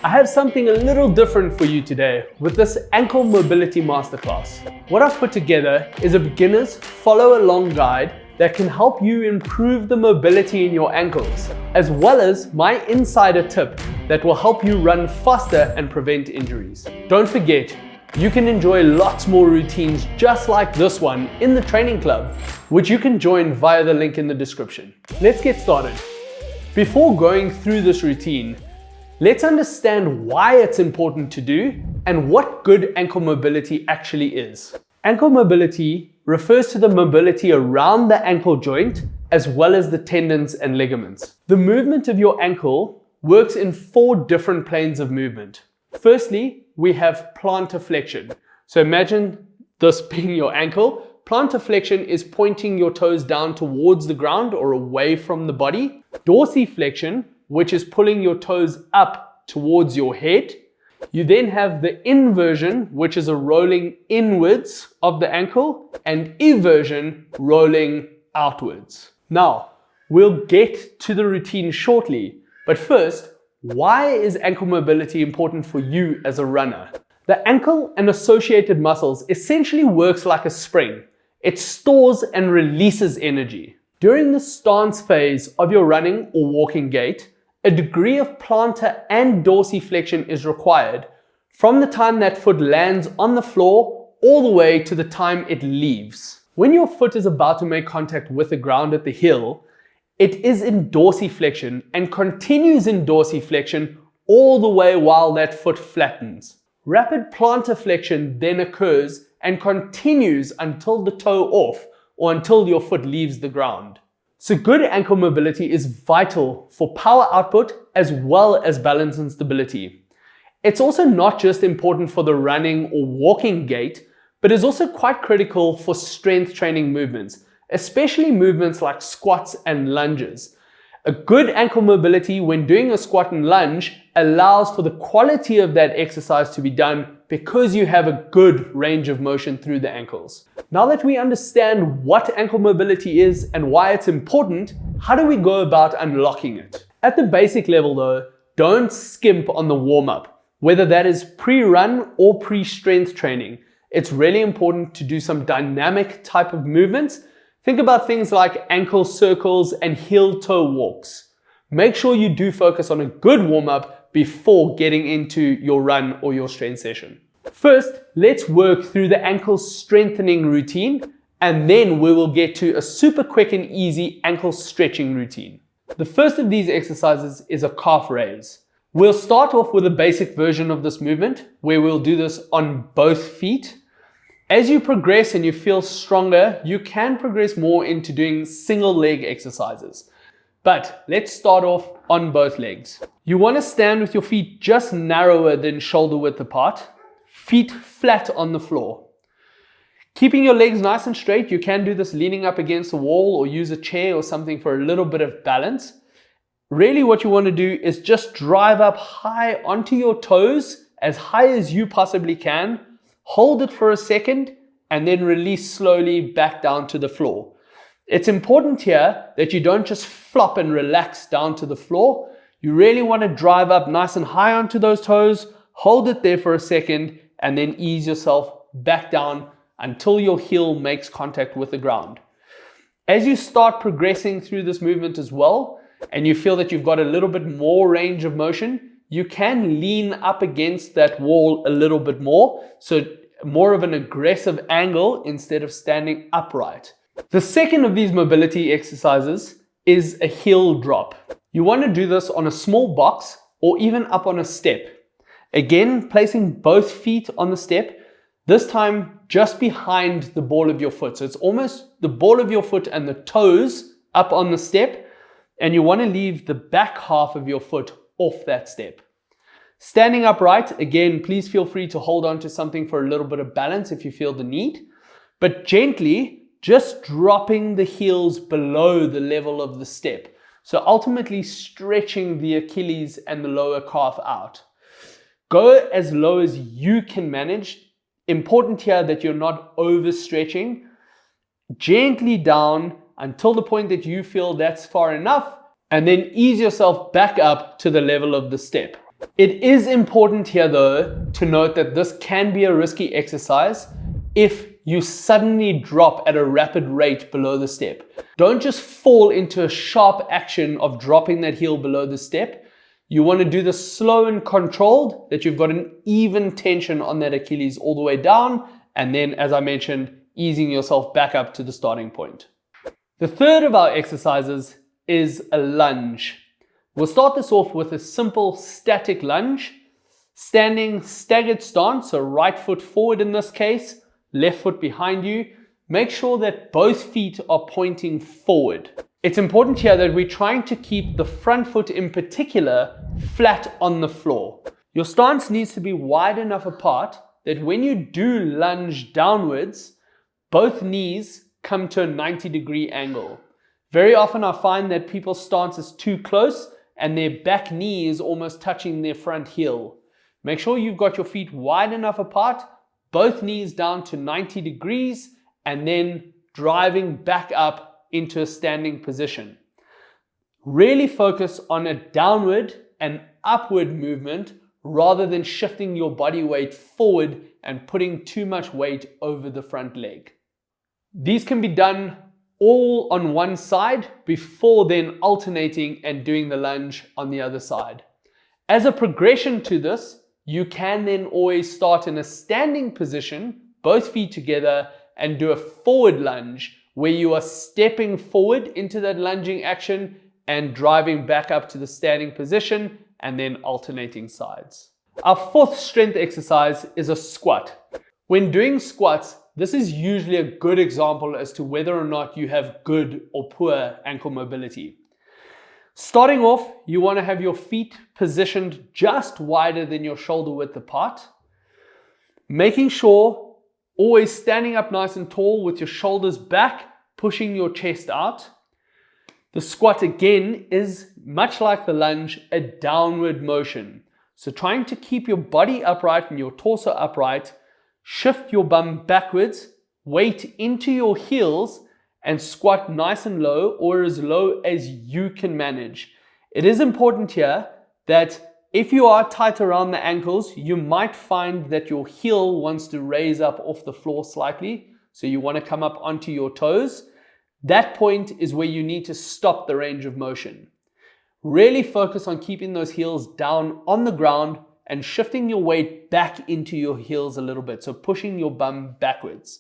I have something a little different for you today with this ankle mobility masterclass. What I've put together is a beginner's follow-along guide that can help you improve the mobility in your ankles, as well as my insider tip that will help you run faster and prevent injuries. Don't forget, you can enjoy lots more routines just like this one in the training club, which you can join via the link in the description. Let's get started. Before going through this routine, let's understand why it's important to do and what good ankle mobility actually is. Ankle mobility refers to the mobility around the ankle joint as well as the tendons and ligaments. The movement of your ankle works in 4 different planes of movement. Firstly, we have plantar flexion. So imagine this being your ankle. Plantar flexion is pointing your toes down towards the ground or away from the body. Dorsiflexion, which is pulling your toes up towards your head. You then have the inversion, which is a rolling inwards of the ankle, and eversion, rolling outwards. Now, we'll get to the routine shortly, but first, why is ankle mobility important for you as a runner? The ankle and associated muscles essentially works like a spring. It stores and releases energy. During the stance phase of your running or walking gait, a degree of plantar and dorsiflexion is required from the time that foot lands on the floor all the way to the time it leaves. When your foot is about to make contact with the ground at the heel, it is in dorsiflexion and continues in dorsiflexion all the way while that foot flattens. Rapid plantar flexion then occurs and continues until the toe off or until your foot leaves the ground. So good ankle mobility is vital for power output as well as balance and stability. It's also not just important for the running or walking gait, but is also quite critical for strength training movements, especially movements like squats and lunges. A good ankle mobility when doing a squat and lunge allows for the quality of that exercise to be done because you have a good range of motion through the ankles. Now that we understand what ankle mobility is and why it's important, how do we go about unlocking it? At the basic level though, don't skimp on the warm-up, whether that is pre-run or pre-strength training. It's really important to do some dynamic type of movements. Think about things like ankle circles and heel-toe walks. Make sure you do focus on a good warm-up before getting into your run or your strength session. First, let's work through the ankle strengthening routine, and then we will get to a super quick and easy ankle stretching routine. The first of these exercises is a calf raise. We'll start off with a basic version of this movement where we'll do this on both feet. As you progress and you feel stronger, you can progress more into doing single leg exercises. But let's start off on both legs. You want to stand with your feet just narrower than shoulder width apart, feet flat on the floor. Keeping your legs nice and straight, you can do this leaning up against a wall or use a chair or something for a little bit of balance. Really what you want to do is just drive up high onto your toes, as high as you possibly can. Hold it for a second and then release slowly back down to the floor. It's important here that you don't just flop and relax down to the floor. You really want to drive up nice and high onto those toes, hold it there for a second, and then ease yourself back down until your heel makes contact with the ground. As you start progressing through this movement as well, and you feel that you've got a little bit more range of motion, you can lean up against that wall a little bit more, so more of an aggressive angle instead of standing upright. The second of these mobility exercises is a heel drop. You want to do this on a small box or even up on a step. Again, placing both feet on the step, this time just behind the ball of your foot. So it's almost the ball of your foot and the toes up on the step, and you want to leave the back half of your foot off that step. Standing upright, again, please feel free to hold on to something for a little bit of balance if you feel the need, but gently just dropping the heels below the level of the step. So ultimately stretching the Achilles and the lower calf out. Go as low as you can manage. Important here that you're not overstretching. Gently down until the point that you feel that's far enough, and then ease yourself back up to the level of the step. It is important here though to note that this can be a risky exercise if you suddenly drop at a rapid rate below the step. Don't just fall into a sharp action of dropping that heel below the step. You want to do this slow and controlled, that you've got an even tension on that Achilles all the way down, and then, as I mentioned, easing yourself back up to the starting point. The third of our exercises is a lunge. We'll start this off with a simple static lunge, standing staggered stance, so right foot forward in this case, left foot behind you. Make sure that both feet are pointing forward. It's important here that we're trying to keep the front foot in particular flat on the floor. Your stance needs to be wide enough apart that when you do lunge downwards, both knees come to a 90-degree angle. Very often I find that people's stance is too close and their back knee is almost touching their front heel. Make sure you've got your feet wide enough apart, both knees down to 90 degrees, and then driving back up into a standing position. Really focus on a downward and upward movement rather than shifting your body weight forward and putting too much weight over the front leg. These can be done all on one side before then alternating and doing the lunge on the other side. As a progression to this, you can then always start in a standing position, both feet together, and do a forward lunge where you are stepping forward into that lunging action and driving back up to the standing position and then alternating sides. Our fourth strength exercise is a squat. When doing squats, this is usually a good example as to whether or not you have good or poor ankle mobility. Starting off, you want to have your feet positioned just wider than your shoulder width apart. Making sure always standing up nice and tall with your shoulders back, pushing your chest out. The squat again is much like the lunge, a downward motion. So trying to keep your body upright and your torso upright, shift your bum backwards, weight into your heels, and squat nice and low or as low as you can manage. It is important here that if you are tight around the ankles, you might find that your heel wants to raise up off the floor slightly. So you want to come up onto your toes. That point is where you need to stop the range of motion. Really focus on keeping those heels down on the ground and shifting your weight back into your heels a little bit. So pushing your bum backwards.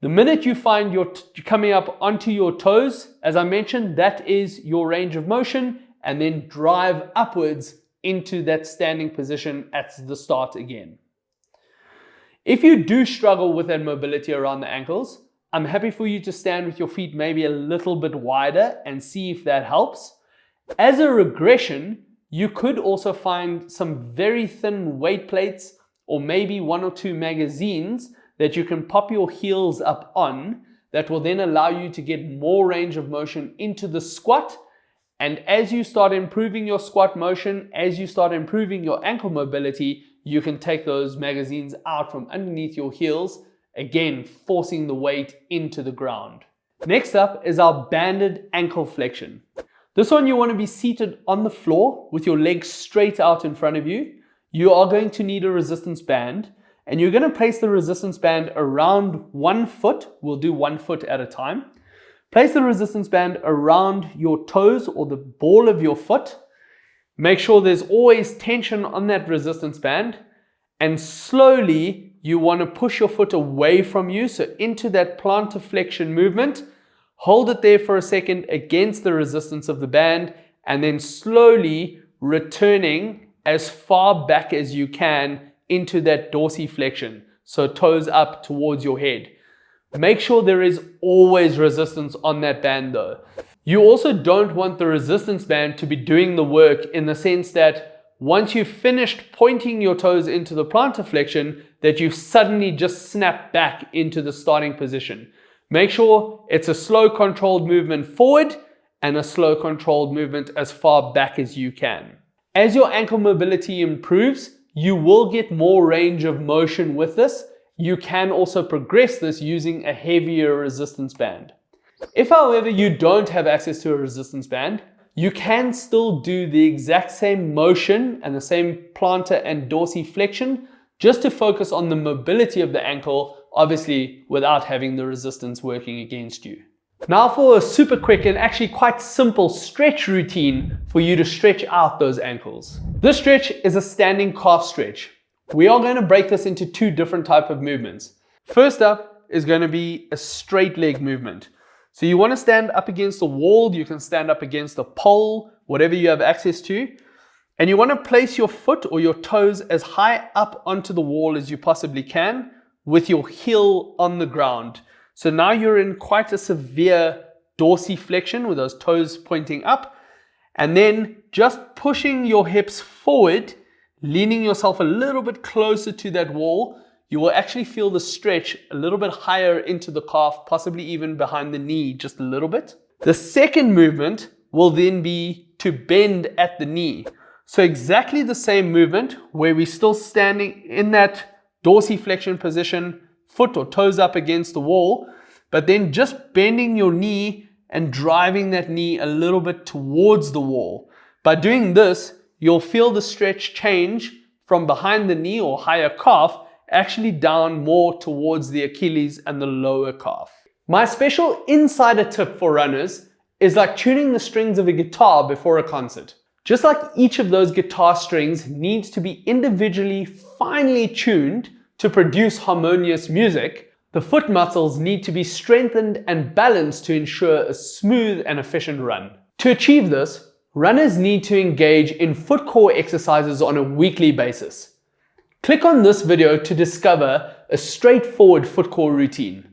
The minute you find you're coming up onto your toes, as I mentioned, that is your range of motion, and then drive upwards into that standing position at the start again. If you do struggle with that mobility around the ankles, I'm happy for you to stand with your feet maybe a little bit wider and see if that helps. As a regression, you could also find some very thin weight plates or maybe 1 or 2 magazines that you can pop your heels up on that will then allow you to get more range of motion into the squat. And as you start improving your squat motion, as you start improving your ankle mobility, you can take those magazines out from underneath your heels, again, forcing the weight into the ground. Next up is our banded ankle flexion. This one you want to be seated on the floor with your legs straight out in front of you. You are going to need a resistance band, and you're going to place the resistance band around 1 foot. We'll do 1 foot at a time. Place the resistance band around your toes or the ball of your foot. Make sure there's always tension on that resistance band, and slowly you want to push your foot away from you, so into that plantar flexion movement. Hold it there for a second against the resistance of the band, and then slowly returning as far back as you can into that dorsiflexion, so toes up towards your head. Make sure there is always resistance on that band though. You also don't want the resistance band to be doing the work, in the sense that once you've finished pointing your toes into the plantar flexion, that you suddenly just snap back into the starting position. Make sure it's a slow controlled movement forward and a slow controlled movement as far back as you can. As your ankle mobility improves, you will get more range of motion with this. You can also progress this using a heavier resistance band. If, however, you don't have access to a resistance band, you can still do the exact same motion and the same plantar and dorsiflexion just to focus on the mobility of the ankle, obviously without having the resistance working against you. Now for a super quick and actually quite simple stretch routine for you to stretch out those ankles. This stretch is a standing calf stretch. We are going to break this into two different types of movements. First up is going to be a straight leg movement. So you want to stand up against the wall, you can stand up against a pole, whatever you have access to. And you want to place your foot or your toes as high up onto the wall as you possibly can with your heel on the ground. So now you're in quite a severe dorsiflexion with those toes pointing up, and then just pushing your hips forward, leaning yourself a little bit closer to that wall. You will actually feel the stretch a little bit higher into the calf, possibly even behind the knee just a little bit. The second movement will then be to bend at the knee. So exactly the same movement where we're still standing in that dorsiflexion position, foot or toes up against the wall, but then just bending your knee and driving that knee a little bit towards the wall. By doing this, you'll feel the stretch change from behind the knee or higher calf actually down more towards the Achilles and the lower calf. My special insider tip for runners is like tuning the strings of a guitar before a concert. Just like each of those guitar strings needs to be individually finely tuned to produce harmonious music, the foot muscles need to be strengthened and balanced to ensure a smooth and efficient run. To achieve this, runners need to engage in foot core exercises on a weekly basis. Click on this video to discover a straightforward foot core routine.